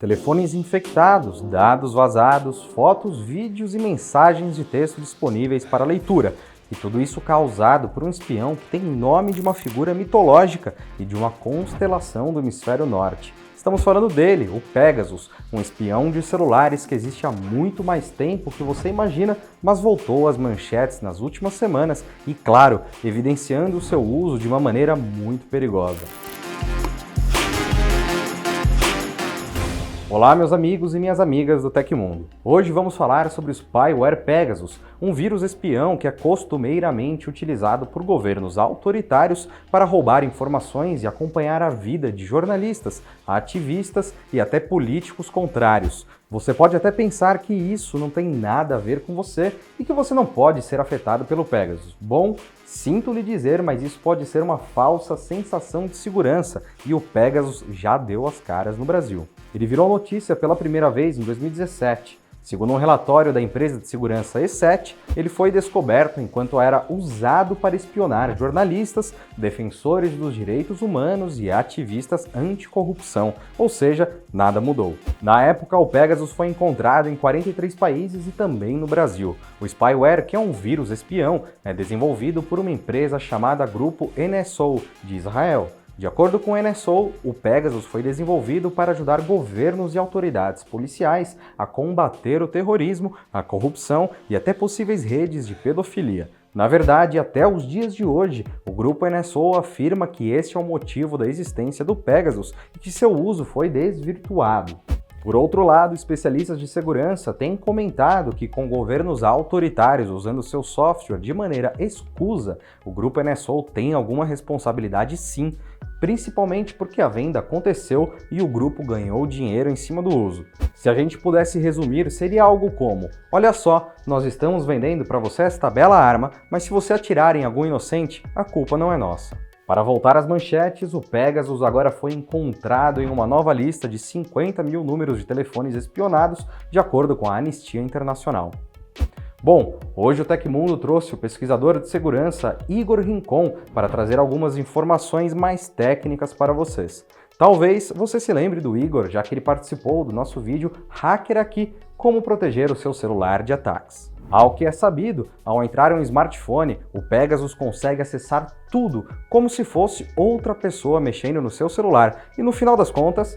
Telefones infectados, dados vazados, fotos, vídeos e mensagens de texto disponíveis para leitura. E tudo isso causado por um espião que tem nome de uma figura mitológica e de uma constelação do hemisfério norte. Estamos falando dele, o Pegasus, um espião de celulares que existe há muito mais tempo que você imagina, mas voltou às manchetes nas últimas semanas e, claro, evidenciando o seu uso de uma maneira muito perigosa. Olá, meus amigos e minhas amigas do Tecmundo. Hoje vamos falar sobre o Spyware Pegasus, um vírus espião que é costumeiramente utilizado por governos autoritários para roubar informações e acompanhar a vida de jornalistas, ativistas e até políticos contrários. Você pode até pensar que isso não tem nada a ver com você e que você não pode ser afetado pelo Pegasus. Bom, sinto lhe dizer, mas isso pode ser uma falsa sensação de segurança e o Pegasus já deu as caras no Brasil. Ele virou notícia pela primeira vez em 2017. Segundo um relatório da empresa de segurança E7, ele foi descoberto enquanto era usado para espionar jornalistas, defensores dos direitos humanos e ativistas anticorrupção, ou seja, nada mudou. Na época, o Pegasus foi encontrado em 43 países e também no Brasil. O spyware, que é um vírus espião, é desenvolvido por uma empresa chamada Grupo NSO, de Israel. De acordo com o NSO, o Pegasus foi desenvolvido para ajudar governos e autoridades policiais a combater o terrorismo, a corrupção e até possíveis redes de pedofilia. Na verdade, até os dias de hoje, o grupo NSO afirma que este é o motivo da existência do Pegasus e que seu uso foi desvirtuado. Por outro lado, especialistas de segurança têm comentado que com governos autoritários usando seu software de maneira escusa, o grupo NSO tem alguma responsabilidade sim, principalmente porque a venda aconteceu e o grupo ganhou dinheiro em cima do uso. Se a gente pudesse resumir, seria algo como: olha só, nós estamos vendendo para você esta bela arma, mas se você atirar em algum inocente, a culpa não é nossa. Para voltar às manchetes, o Pegasus agora foi encontrado em uma nova lista de 50 mil números de telefones espionados, de acordo com a Anistia Internacional. Bom, hoje o Tecmundo trouxe o pesquisador de segurança Igor Rincon para trazer algumas informações mais técnicas para vocês. Talvez você se lembre do Igor, já que ele participou do nosso vídeo Hacker Aqui, como proteger o seu celular de ataques. Ao que é sabido, ao entrar em um smartphone, o Pegasus consegue acessar tudo, como se fosse outra pessoa mexendo no seu celular. E no final das contas,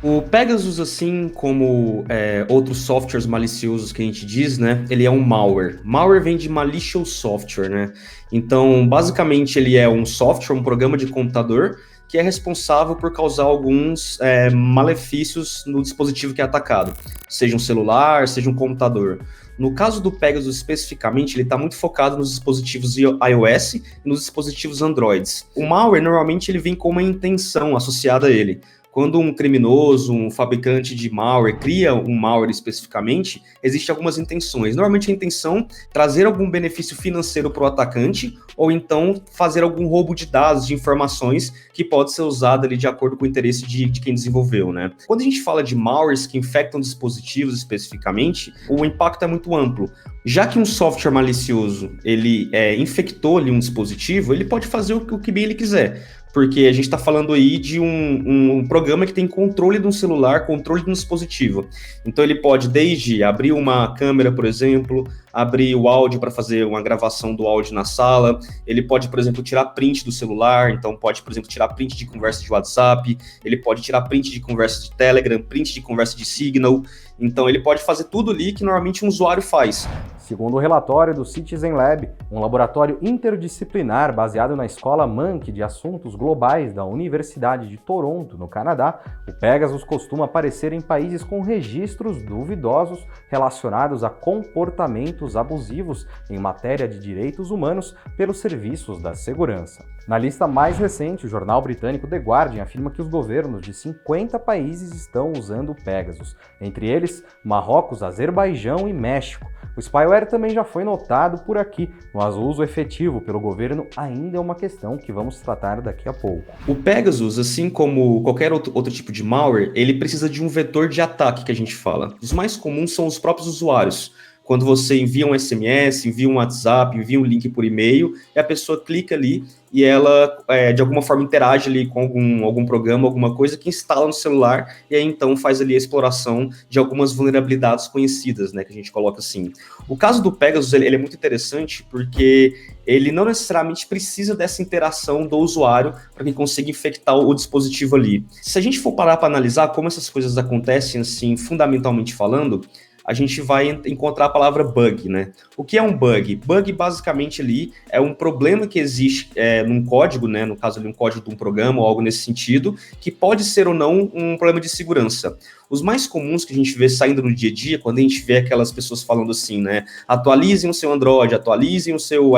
O Pegasus, assim como outros softwares maliciosos que a gente diz, né? Ele é um malware. Malware vem de malicious software, né? Então, basicamente, ele é um software, um programa de computador que é responsável por causar alguns malefícios no dispositivo que é atacado, seja um celular, seja um computador. No caso do Pegasus especificamente, ele está muito focado nos dispositivos iOS e nos dispositivos Androids. O malware, normalmente, ele vem com uma intenção associada a ele. Quando um criminoso, um fabricante de malware cria um malware especificamente, existem algumas intenções. Normalmente a intenção é trazer algum benefício financeiro para o atacante ou então fazer algum roubo de dados, de informações que pode ser usado ali de acordo com o interesse de quem desenvolveu, né? Quando a gente fala de malwares que infectam dispositivos especificamente, o impacto é muito amplo. Já que um software malicioso ele infectou ali um dispositivo, ele pode fazer o que bem ele quiser. Porque a gente está falando aí de um programa que tem controle de um celular, controle de um dispositivo. Então ele pode desde abrir uma câmera, por exemplo, abrir o áudio para fazer uma gravação do áudio na sala, ele pode, por exemplo, tirar print do celular, então pode, por exemplo, tirar print de conversa de WhatsApp, ele pode tirar print de conversa de Telegram, print de conversa de Signal, então ele pode fazer tudo ali que normalmente um usuário faz. Segundo o relatório do Citizen Lab, um laboratório interdisciplinar baseado na Escola Mankey de Assuntos Globais da Universidade de Toronto, no Canadá, o Pegasus costuma aparecer em países com registros duvidosos relacionados a comportamentos abusivos em matéria de direitos humanos pelos serviços da segurança. Na lista mais recente, o jornal britânico The Guardian afirma que os governos de 50 países estão usando o Pegasus, entre eles Marrocos, Azerbaijão e México. O spyware também já foi notado por aqui, mas o uso efetivo pelo governo ainda é uma questão que vamos tratar daqui a pouco. O Pegasus, assim como qualquer outro tipo de malware, ele precisa de um vetor de ataque que a gente fala. Os mais comuns são os próprios usuários. Quando você envia um SMS, envia um WhatsApp, envia um link por e-mail, e a pessoa clica ali e ela, de alguma forma, interage ali com algum programa, alguma coisa que instala no celular, e aí então faz ali a exploração de algumas vulnerabilidades conhecidas, né, que a gente coloca assim. O caso do Pegasus, ele é muito interessante porque ele não necessariamente precisa dessa interação do usuário para que consiga infectar o dispositivo ali. Se a gente for parar para analisar como essas coisas acontecem, assim, fundamentalmente falando, a gente vai encontrar a palavra bug, né? O que é um bug? Bug, basicamente, ali é um problema que existe num código, né? No caso ali, um código de um programa ou algo nesse sentido, que pode ser ou não um problema de segurança. Os mais comuns que a gente vê saindo no dia a dia, quando a gente vê aquelas pessoas falando assim, né? Atualizem o seu Android, atualizem o seu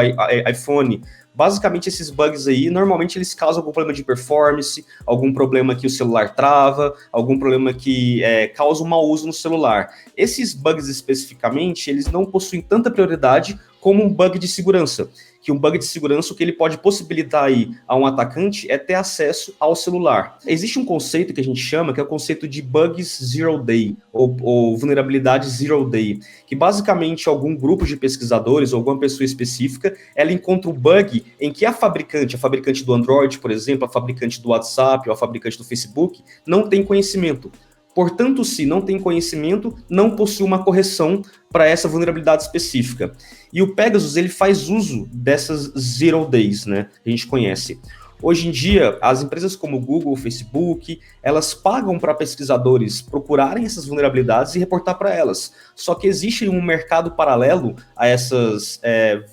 iPhone. Basicamente, esses bugs aí, normalmente eles causam algum problema de performance, algum problema que o celular trava, algum problema que causa um mau uso no celular. Esses bugs especificamente, eles não possuem tanta prioridade como um bug de segurança. Que um bug de segurança, o que ele pode possibilitar aí a um atacante é ter acesso ao celular. Existe um conceito que a gente chama, que é o conceito de bugs zero day, ou vulnerabilidade zero day, que basicamente algum grupo de pesquisadores ou alguma pessoa específica, ela encontra um bug em que a fabricante do Android, por exemplo, a fabricante do WhatsApp ou a fabricante do Facebook, não tem conhecimento. Portanto, se não tem conhecimento, não possui uma correção para essa vulnerabilidade específica. E o Pegasus, ele faz uso dessas zero days, né, que a gente conhece. Hoje em dia, as empresas como o Google, o Facebook, elas pagam para pesquisadores procurarem essas vulnerabilidades e reportar para elas. Só que existe um mercado paralelo a essas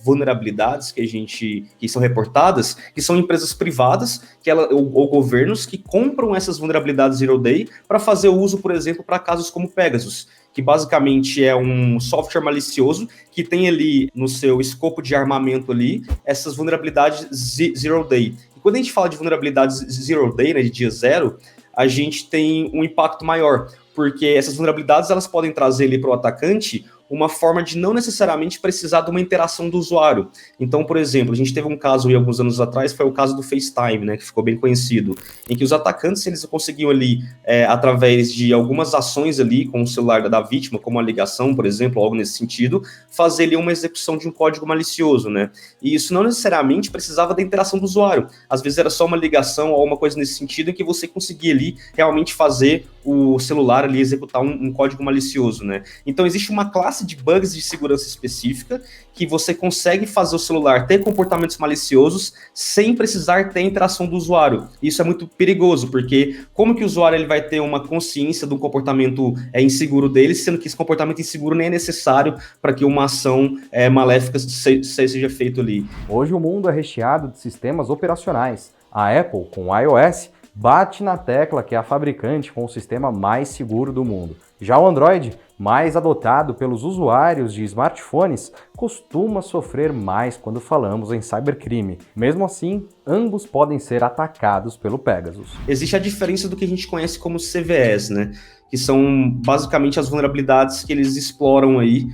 vulnerabilidades que são reportadas, que são empresas privadas ou governos que compram essas vulnerabilidades Zero Day para fazer uso, por exemplo, para casos como Pegasus, que basicamente é um software malicioso que tem ali no seu escopo de armamento ali essas vulnerabilidades Zero Day. Quando a gente fala de vulnerabilidades zero day, né, de dia zero, a gente tem um impacto maior, porque essas vulnerabilidades elas podem trazer ali para o atacante uma forma de não necessariamente precisar de uma interação do usuário. Então, por exemplo, a gente teve um caso aí alguns anos atrás, foi o caso do FaceTime, né, que ficou bem conhecido, em que os atacantes eles conseguiam ali, através de algumas ações ali com o celular da vítima, como a ligação, por exemplo, algo nesse sentido, fazer ali uma execução de um código malicioso, né? E isso não necessariamente precisava da interação do usuário. Às vezes era só uma ligação ou alguma coisa nesse sentido em que você conseguia ali realmente fazer o celular ali executar um código malicioso, né? Então existe uma classe de bugs de segurança específica que você consegue fazer o celular ter comportamentos maliciosos sem precisar ter interação do usuário. Isso é muito perigoso, porque como que o usuário ele vai ter uma consciência do comportamento inseguro dele, sendo que esse comportamento inseguro nem é necessário para que uma ação maléfica seja feita ali. Hoje o mundo é recheado de sistemas operacionais. A Apple, com o iOS, bate na tecla que é a fabricante com o sistema mais seguro do mundo. Já o Android, mais adotado pelos usuários de smartphones, costuma sofrer mais quando falamos em cybercrime. Mesmo assim, ambos podem ser atacados pelo Pegasus. Existe a diferença do que a gente conhece como CVEs, né? Que são basicamente as vulnerabilidades que eles exploram aí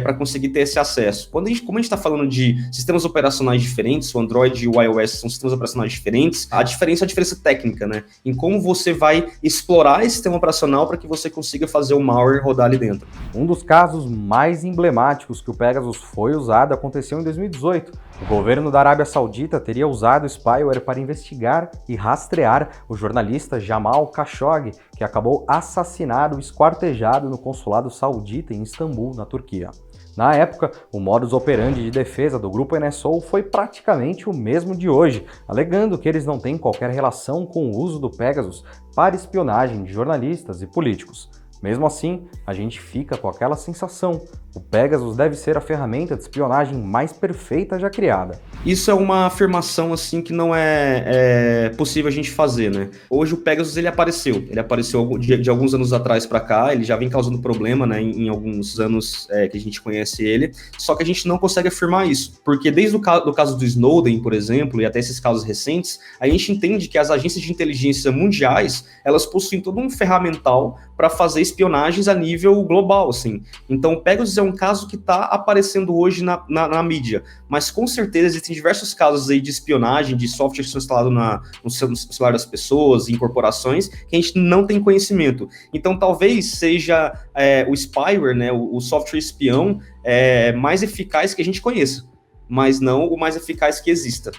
para conseguir ter esse acesso. Como a gente está falando de sistemas operacionais diferentes, o Android e o iOS são sistemas operacionais diferentes, a diferença é a diferença técnica, né? Em como você vai explorar esse sistema operacional para que você consiga fazer o malware rodar ali dentro. Um dos casos mais emblemáticos que o Pegasus foi usado aconteceu em 2018. O governo da Arábia Saudita teria usado o spyware para investigar e rastrear o jornalista Jamal Khashoggi, que acabou assassinado e esquartejado no consulado saudita em Istambul, na Turquia. Na época, o modus operandi de defesa do grupo NSO foi praticamente o mesmo de hoje, alegando que eles não têm qualquer relação com o uso do Pegasus para espionagem de jornalistas e políticos. Mesmo assim, a gente fica com aquela sensação: o Pegasus deve ser a ferramenta de espionagem mais perfeita já criada. Isso é uma afirmação assim que não é possível a gente fazer, né? Hoje o Pegasus ele apareceu de alguns anos atrás para cá, ele já vem causando problema, né, em alguns anos que a gente conhece ele, só que a gente não consegue afirmar isso, porque desde o caso do Snowden, por exemplo, e até esses casos recentes, a gente entende que as agências de inteligência mundiais, elas possuem todo um ferramental para fazer espionagens a nível global, assim. Então o Pegasus é um caso que está aparecendo hoje na mídia, mas com certeza existem diversos casos aí de espionagem, de softwares que são instalados no celular das pessoas, em corporações, que a gente não tem conhecimento. Então, talvez seja o spyware, né, o software espião, mais eficaz que a gente conheça, mas não o mais eficaz que exista.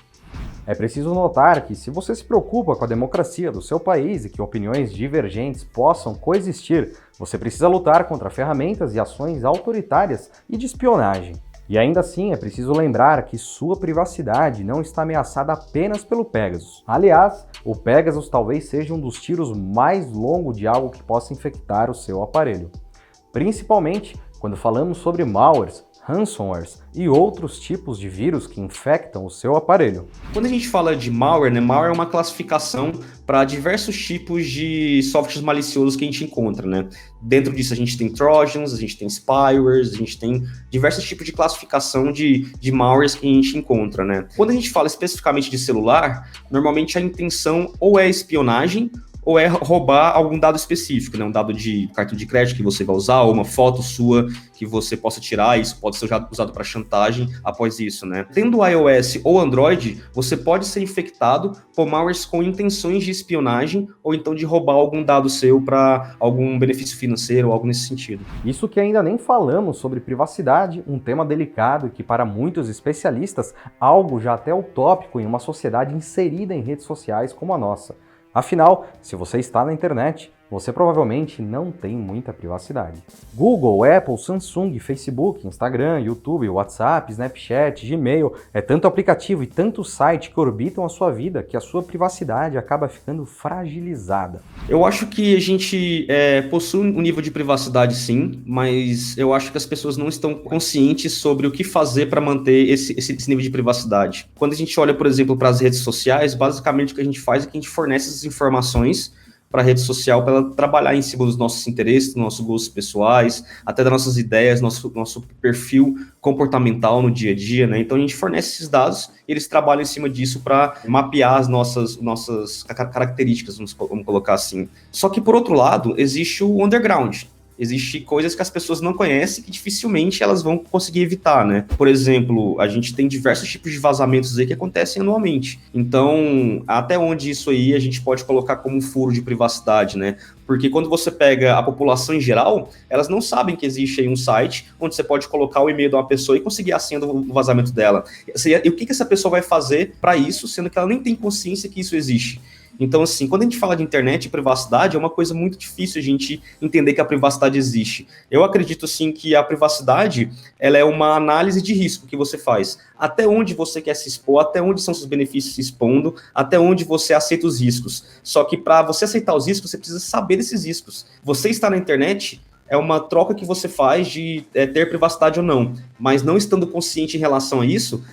É preciso notar que, se você se preocupa com a democracia do seu país e que opiniões divergentes possam coexistir, você precisa lutar contra ferramentas e ações autoritárias e de espionagem. E ainda assim, é preciso lembrar que sua privacidade não está ameaçada apenas pelo Pegasus. Aliás, o Pegasus talvez seja um dos tiros mais longos de algo que possa infectar o seu aparelho. Principalmente quando falamos sobre malwares, ransomwares e outros tipos de vírus que infectam o seu aparelho. Quando a gente fala de malware, né, malware é uma classificação para diversos tipos de softwares maliciosos que a gente encontra, né? Dentro disso a gente tem trojans, a gente tem spywares, a gente tem diversos tipos de classificação de malwares que a gente encontra, né? Quando a gente fala especificamente de celular, normalmente a intenção ou é espionagem ou é roubar algum dado específico, né? Um dado de cartão de crédito que você vai usar, ou uma foto sua que você possa tirar, isso pode ser usado para chantagem após isso, né? Tendo iOS ou Android, você pode ser infectado por malwares com intenções de espionagem ou então de roubar algum dado seu para algum benefício financeiro ou algo nesse sentido. Isso que ainda nem falamos sobre privacidade, um tema delicado e que para muitos especialistas, algo já até utópico em uma sociedade inserida em redes sociais como a nossa. Afinal, se você está na internet, você provavelmente não tem muita privacidade. Google, Apple, Samsung, Facebook, Instagram, YouTube, WhatsApp, Snapchat, Gmail, é tanto aplicativo e tanto site que orbitam a sua vida que a sua privacidade acaba ficando fragilizada. Eu acho que a gente possui um nível de privacidade sim, mas eu acho que as pessoas não estão conscientes sobre o que fazer para manter esse nível de privacidade. Quando a gente olha, por exemplo, para as redes sociais, basicamente o que a gente faz é que a gente fornece essas informações para a rede social, para ela trabalhar em cima dos nossos interesses, dos nossos gostos pessoais, até das nossas ideias, nosso perfil comportamental no dia a dia, né? Então a gente fornece esses dados e eles trabalham em cima disso para mapear as nossas características, vamos colocar assim. Só que, por outro lado, existe o underground. Existem coisas que as pessoas não conhecem que dificilmente elas vão conseguir evitar, né? Por exemplo, a gente tem diversos tipos de vazamentos aí que acontecem anualmente. Então, até onde isso aí a gente pode colocar como um furo de privacidade, né? Porque quando você pega a população em geral, elas não sabem que existe aí um site onde você pode colocar o e-mail de uma pessoa e conseguir a senha do vazamento dela. E o que essa pessoa vai fazer para isso, sendo que ela nem tem consciência que isso existe? Então, assim, quando a gente fala de internet e privacidade, é uma coisa muito difícil a gente entender que a privacidade existe. Eu acredito, assim, que a privacidade, ela é uma análise de risco que você faz. Até onde você quer se expor, até onde são seus benefícios se expondo, até onde você aceita os riscos. Só que para você aceitar os riscos, você precisa saber desses riscos. Você está na internet, é uma troca que você faz de ter privacidade ou não. Mas não estando consciente em relação a isso,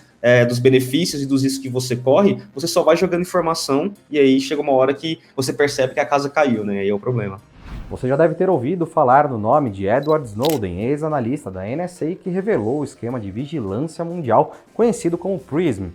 dos benefícios e dos riscos que você corre, você só vai jogando informação e aí chega uma hora que você percebe que a casa caiu, né? Aí é o problema. Você já deve ter ouvido falar no nome de Edward Snowden, ex-analista da NSA que revelou o esquema de vigilância mundial conhecido como PRISM.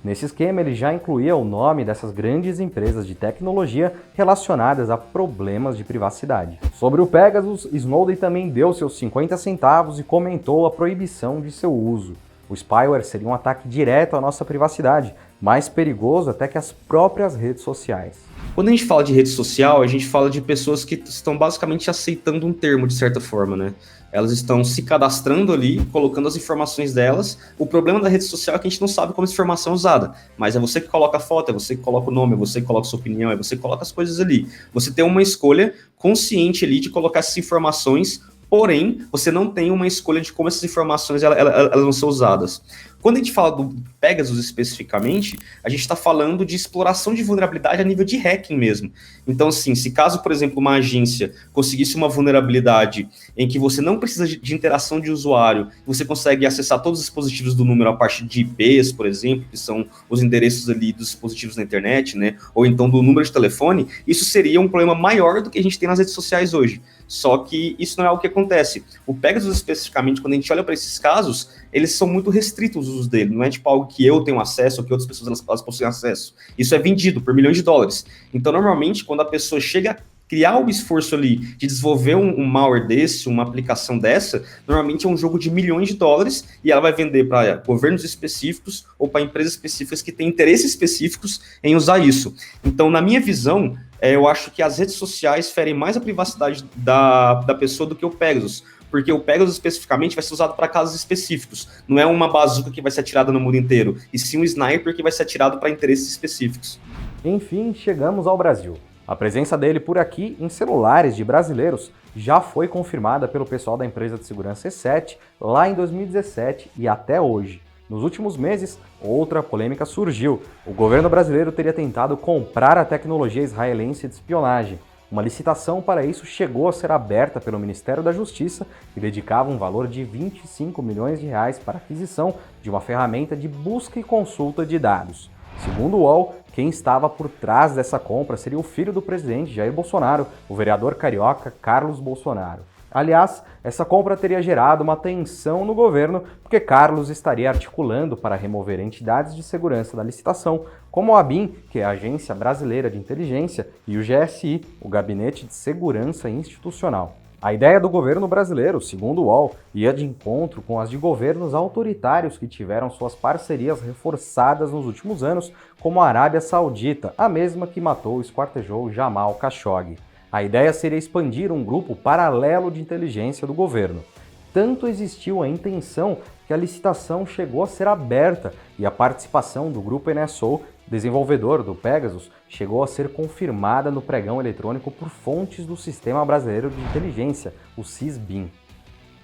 Nesse esquema, ele já incluía o nome dessas grandes empresas de tecnologia relacionadas a problemas de privacidade. Sobre o Pegasus, Snowden também deu seus 50 centavos e comentou a proibição de seu uso. O spyware seria um ataque direto à nossa privacidade, mais perigoso até que as próprias redes sociais. Quando a gente fala de rede social, a gente fala de pessoas que estão basicamente aceitando um termo, de certa forma, né? Elas estão se cadastrando ali, colocando as informações delas. O problema da rede social é que a gente não sabe como essa informação é usada. Mas é você que coloca a foto, é você que coloca o nome, é você que coloca a sua opinião, é você que coloca as coisas ali. Você tem uma escolha consciente ali de colocar essas informações, porém, você não tem uma escolha de como essas informações elas vão ser usadas. Quando a gente fala do Pegasus especificamente, a gente está falando de exploração de vulnerabilidade a nível de hacking mesmo. Então, assim, se caso, por exemplo, uma agência conseguisse uma vulnerabilidade em que você não precisa de interação de usuário, você consegue acessar todos os dispositivos do número a partir de IPs, por exemplo, que são os endereços ali dos dispositivos na internet, né? Ou então do número de telefone, isso seria um problema maior do que a gente tem nas redes sociais hoje. Só que isso não é o que acontece. O Pegasus especificamente, quando a gente olha para esses casos, eles são muito restritos os usos dele, não é tipo algo que eu tenho acesso ou que outras pessoas elas possuem acesso. Isso é vendido por milhões de dólares. Então, normalmente, quando a pessoa chega criar o esforço ali de desenvolver um malware desse, uma aplicação dessa, normalmente é um jogo de milhões de dólares e ela vai vender para governos específicos ou para empresas específicas que têm interesses específicos em usar isso. Então, na minha visão, eu acho que as redes sociais ferem mais a privacidade da pessoa do que o Pegasus, porque o Pegasus especificamente vai ser usado para casos específicos. Não é uma bazuca que vai ser atirada no mundo inteiro, e sim um sniper que vai ser atirado para interesses específicos. Enfim, chegamos ao Brasil. A presença dele por aqui em celulares de brasileiros já foi confirmada pelo pessoal da empresa de segurança E7 lá em 2017 e até hoje. Nos últimos meses, outra polêmica surgiu. O governo brasileiro teria tentado comprar a tecnologia israelense de espionagem. Uma licitação para isso chegou a ser aberta pelo Ministério da Justiça e dedicava um valor de 25 milhões de reais para a aquisição de uma ferramenta de busca e consulta de dados. Segundo o UOL, quem estava por trás dessa compra seria o filho do presidente Jair Bolsonaro, o vereador carioca Carlos Bolsonaro. Aliás, essa compra teria gerado uma tensão no governo, porque Carlos estaria articulando para remover entidades de segurança da licitação, como a ABIN, que é a Agência Brasileira de Inteligência, e o GSI, o Gabinete de Segurança Institucional. A ideia do governo brasileiro, segundo o UOL, ia de encontro com as de governos autoritários que tiveram suas parcerias reforçadas nos últimos anos, como a Arábia Saudita, a mesma que matou e esquartejou Jamal Khashoggi. A ideia seria expandir um grupo paralelo de inteligência do governo. Tanto existiu a intenção que a licitação chegou a ser aberta e a participação do grupo NSO, desenvolvedor do Pegasus, chegou a ser confirmada no pregão eletrônico por fontes do Sistema Brasileiro de Inteligência, o SISBIN.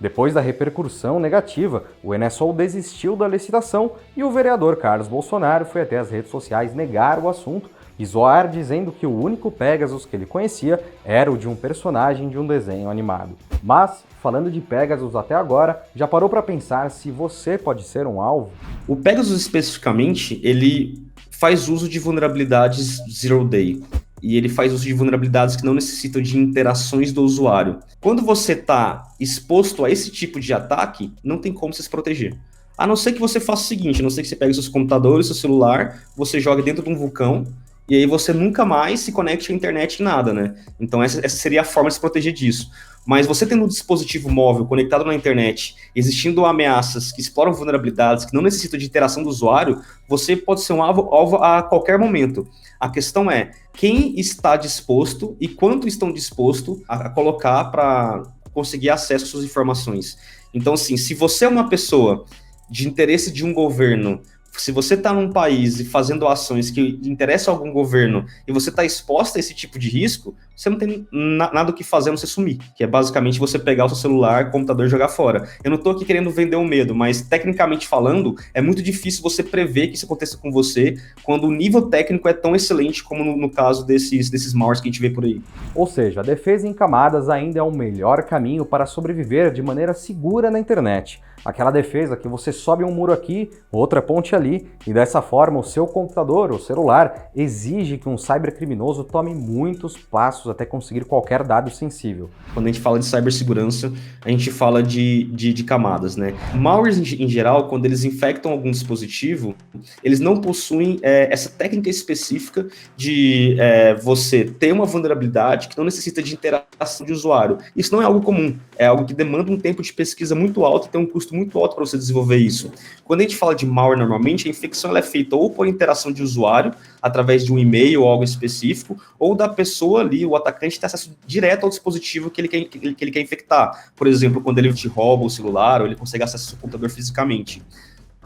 Depois da repercussão negativa, o NSO desistiu da licitação e o vereador Carlos Bolsonaro foi até as redes sociais negar o assunto e zoar dizendo que o único Pegasus que ele conhecia era o de um personagem de um desenho animado. Mas, falando de Pegasus até agora, já parou para pensar se você pode ser um alvo? O Pegasus especificamente, ele faz uso de vulnerabilidades Zero Day. E ele faz uso de vulnerabilidades que não necessitam de interações do usuário. Quando você está exposto a esse tipo de ataque, não tem como você se proteger. A não ser que você faça o seguinte, a não ser que você pegue seus computadores, seu celular, você joga dentro de um vulcão, e aí você nunca mais se conecte à internet em nada, né? Então essa seria a forma de se proteger disso. Mas você tendo um dispositivo móvel conectado na internet, existindo ameaças que exploram vulnerabilidades, que não necessitam de interação do usuário, você pode ser um alvo a qualquer momento. A questão é quem está disposto e quanto estão dispostos a colocar para conseguir acesso às suas informações. Então, assim, se você é uma pessoa de interesse de um governo, se você está num país e fazendo ações que interessam a algum governo e você está exposto a esse tipo de risco, você não tem nada o que fazer a não ser sumir, que é basicamente você pegar o seu celular, computador e jogar fora. Eu não estou aqui querendo vender o medo, mas tecnicamente falando, é muito difícil você prever que isso aconteça com você quando o nível técnico é tão excelente como no caso desses malwares que a gente vê por aí. Ou seja, a defesa em camadas ainda é o melhor caminho para sobreviver de maneira segura na internet. Aquela defesa que você sobe um muro aqui, outra ponte ali, e dessa forma o seu computador ou celular exige que um cybercriminoso tome muitos passos até conseguir qualquer dado sensível. Quando a gente fala de cibersegurança, a gente fala de camadas, né? Malwares, em geral, quando eles infectam algum dispositivo, eles não possuem essa técnica específica de você ter uma vulnerabilidade que não necessita de interação de usuário. Isso não é algo comum, é algo que demanda um tempo de pesquisa muito alto e tem um custo muito alto para você desenvolver isso. Quando a gente fala de malware, normalmente, a infecção ela é feita ou por interação de usuário, através de um e-mail ou algo específico, ou da pessoa ali, o atacante, ter acesso direto ao dispositivo que ele quer infectar. Por exemplo, quando ele te rouba o celular, ou ele consegue acesso ao seu computador fisicamente.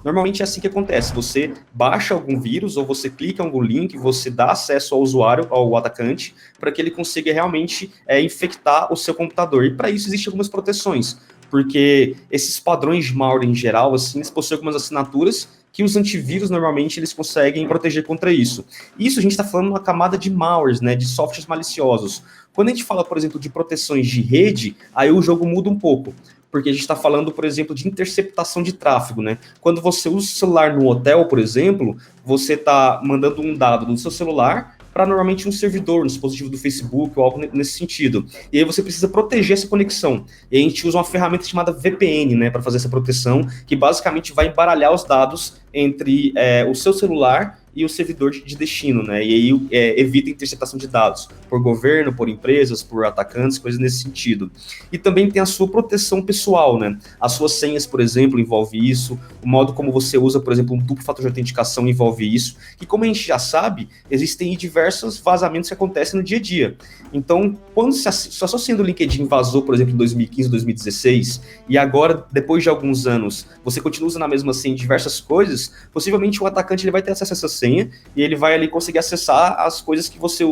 Normalmente é assim que acontece, você baixa algum vírus, ou você clica em algum link, você dá acesso ao usuário, ao atacante, para que ele consiga realmente infectar o seu computador. E para isso existem algumas proteções, porque esses padrões de malware em geral, assim, eles possuem algumas assinaturas que os antivírus, normalmente, eles conseguem proteger contra isso. Isso a gente está falando uma camada de malwares, né, de softwares maliciosos. Quando a gente fala, por exemplo, de proteções de rede, aí o jogo muda um pouco, porque a gente está falando, por exemplo, de interceptação de tráfego, né? Quando você usa o celular no hotel, por exemplo, você está mandando um dado do seu celular para normalmente um servidor, um dispositivo do Facebook ou algo nesse sentido. E aí você precisa proteger essa conexão. E a gente usa uma ferramenta chamada VPN, né, para fazer essa proteção, que basicamente vai embaralhar os dados entre o seu celular e o servidor de destino, né? E aí evita interceptação de dados por governo, por empresas, por atacantes, coisas nesse sentido. E também tem a sua proteção pessoal, né? As suas senhas, por exemplo, envolve isso, o modo como você usa, por exemplo, um duplo fator de autenticação envolve isso, e como a gente já sabe, existem diversos vazamentos que acontecem no dia a dia. Então, quando só sendo o LinkedIn vazou, por exemplo, em 2015, 2016, e agora, depois de alguns anos, você continua usando a mesma senha em diversas coisas, possivelmente o atacante ele vai ter acesso a essa senha e ele vai ali conseguir acessar as coisas que você,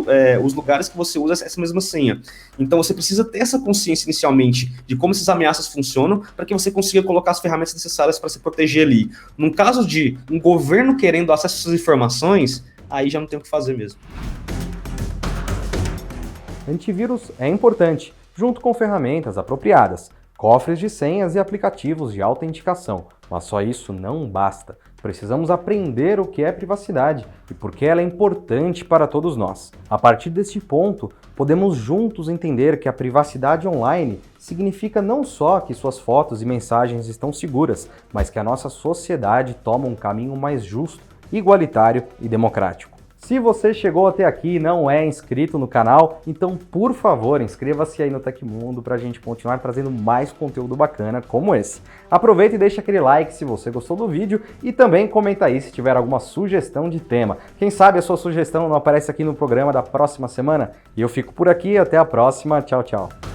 os lugares que você usa essa mesma senha. Então, você precisa ter essa consciência inicialmente de como essas ameaças funcionam para que você consiga colocar as ferramentas necessárias para se proteger ali. Num caso de um governo querendo acesso a essas informações, aí já não tem o que fazer mesmo. Antivírus é importante, junto com ferramentas apropriadas, cofres de senhas e aplicativos de autenticação, mas só isso não basta. Precisamos aprender o que é privacidade e por que ela é importante para todos nós. A partir deste ponto, podemos juntos entender que a privacidade online significa não só que suas fotos e mensagens estão seguras, mas que a nossa sociedade toma um caminho mais justo, igualitário e democrático. Se você chegou até aqui e não é inscrito no canal, então por favor inscreva-se aí no Tecmundo para a gente continuar trazendo mais conteúdo bacana como esse. Aproveita e deixa aquele like se você gostou do vídeo e também comenta aí se tiver alguma sugestão de tema. Quem sabe a sua sugestão não aparece aqui no programa da próxima semana? E eu fico por aqui, até a próxima, tchau, tchau.